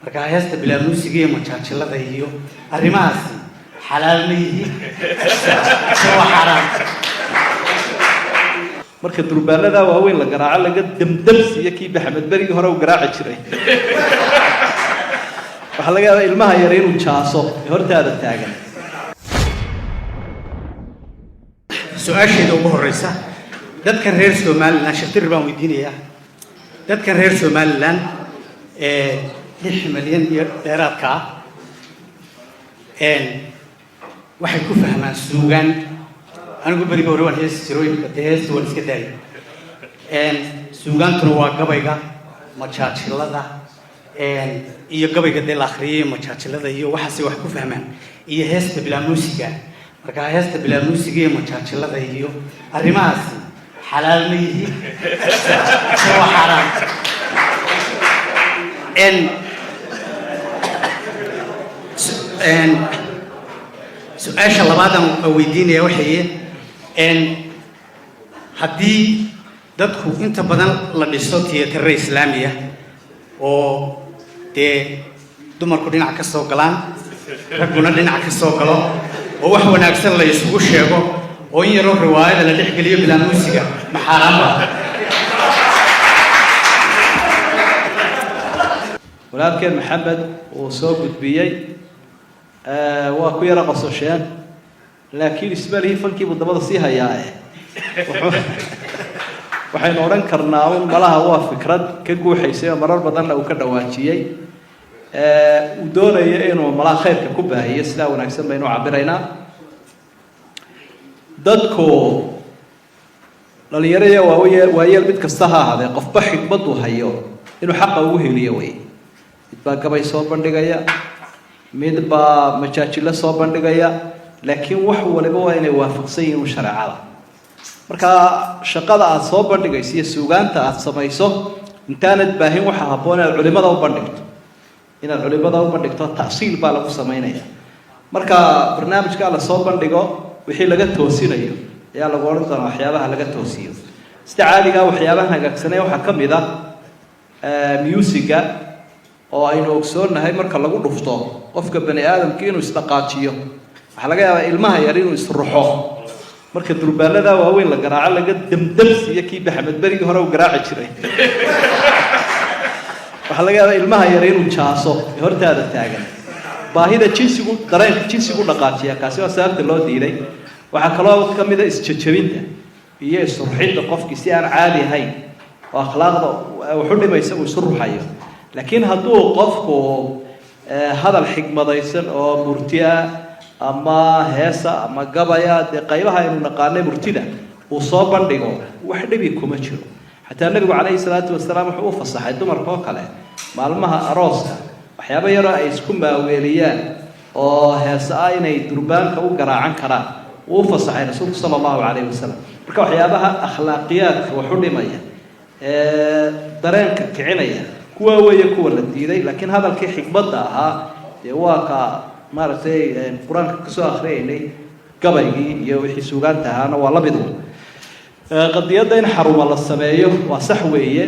marka heesta bilaa muusiga iyo majaajilada iyo arrimahaasi xalaal ma yihiin waa xaraam marka durbaanada waaweyn la garaaco laga damdamsiyo kii Maxamed berigi hore uu garaaci jiray waxa laga yaabaa ilmaha yar inuu jaaso hortaada taagan su'aasheeda ugu horeysa dadka reer Soomaaliland shaqtir baan weydiinayaa dadka reer Soomaaliland 6 milyan iyo dheeraadka waxay ku fahmaan suugaan anigu bariga hore waan heesi jiray heesta waan iska daayay suugaantuna waa gabayga majaajilada iyo gabayga dee la akhriyay majaajilada iyo waxaasay wax ku fahmaan iyo heesta bilaa muusiga marka heesta bilaa muusiga iyo majaajilada iyo arrimahaasi xalaal ma yihiin waa xaraam su'aasha labaad aan weydiinaya waxay haddii dadku inta badan la dhiso tiyaatarada islaamiga oo dee dumarku dhinac ka soo galaan ragguna dhinac ka soo galo oo wax wanaagsan la isugu sheego oo in yaroo riwaayada la dhex geliyo bilaa muusiga ma xaraam ah walaalkeen Maxamed oo soo gudbiyay waa ku yara qosasheen laakiin isbalihi fankii wadamada si hayaa waxaynu oran karnaa malaha waa fikrad ka guuxaysay marar badan uu ka dhawaajiyay uu doonayo inuu malaha khayrka ku baahiyo sida wanaagsan baynu cabiraynaa dadku dhalinyarada waayeel mid kasta ha ahaadee qofba xigmadu hayo inuu xaqa ugu heliyo way midbaa gabay soo bandhigaya midbaa majaajilo soo bandhigaya laakiin wax waliba waa inay waafaqsan yihiin sharciga marka shaqada aad soo bandhigayso iyo suugaanta aad samayso intaanad baahin waxa habboon inaad culimada u bandhigto tafsiil baa lagu sameeynaya marka barnaamijka la soo bandhigo wixii laga toosinayo ayaa lagu oran doonaa waxyaabaha laga toosiyo sida caadiga waxyaabaha hagaagsanay waxa kamid ah musiga oo aynu ogsoonahay marka lagu dhufto qofka bani aadamka inuu isdhaqaajiyo waxa laga yaabaa ilmaha yar inuu isruxo marka durbaanada waaweyn la garaaco laga damdamsiyo kii Maxamed berigi hore uu garaaci jiray waxa laga yaabaa ilmaha yar inuu jaaso hortaada taagan baahida jinsigu dareenka jinsigu dhaqaajiya kaasi waa sababta loo diiday waxa kaloo kamid ah isjajabinta iyo isruxidda qofkii si aan caadi ahayn oo akhlaaqda wuxuu dhimaysa uu isruxayo laakiin hadduu qofku hadal xigmadaysan oo murtiya ama heesa ama gabaya dee qaybaha aynu naqaanay murtida uu soo bandhigo wax dhibi kuma jiro xataa nabigu calayhi salaatu wasalaam wuxuu u fasaxay dumarka oo kale maalmaha arooska waxyaabo yaroo ay isku maaweeliyaan oo heesa ah inay durbaanka u garaacan karaan uu fasaxay rasuulku sala allahu calayhi wasalam marka waxyaabaha akhlaaqiyaadka wuxuu dhimaya dareenka kicinaya kuwa weeye kuwa la diiday laakiin hadalkii xigmadda ahaa dee waa ka maaragtay quraanka ka soo akhriyeynay gabaygii iyo wixii suugaanta ahaana waa la mid qadiyadda in xarumo la sameeyo waa sax weeye